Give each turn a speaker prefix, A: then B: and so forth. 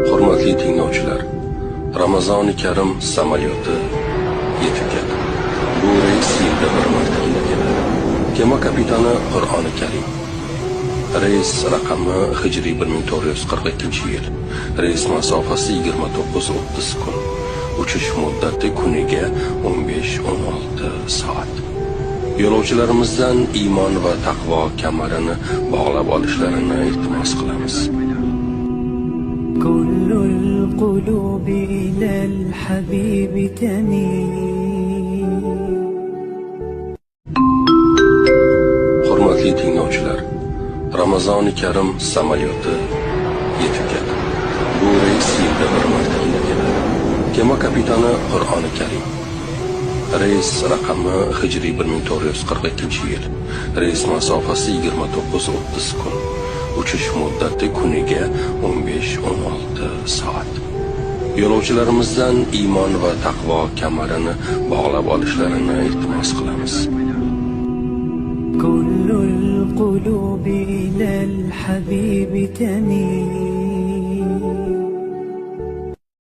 A: Hurmatli tinglovchilar, Ramazoni Karim samolyoti yetib keldi. Bu reys yilda bir marta keladi. Kema kapitani Qur'oni Karim. Reys raqami hijriy 1442-yil. Reys masofasi 29-30 kun. Uchish muddati kuniga 15-16 soat. Yo'lovchilarimizdan iymon va taqvo kamarini bog'lab olishlarini iltimos qilamiz.
B: كل القلوب إلى الحبيب تميل.
A: Hurmatli tinglovchilar, Ramazoni Karim samolyoti yetib keldi. Bu reys yilda bir marta keladi. Kema kapitani Qur'oni Karim. Reys raqami hijriy 1442-yil. Reys masofasi 29-30 kun. Uchish muddati kuniga 15-16 soat. Yo'lovchilarimizdan iymon va taqvo kamarini bog'lab olishlarini iltimos qilamiz.
B: كل القلوب إلى الحبيب تميل.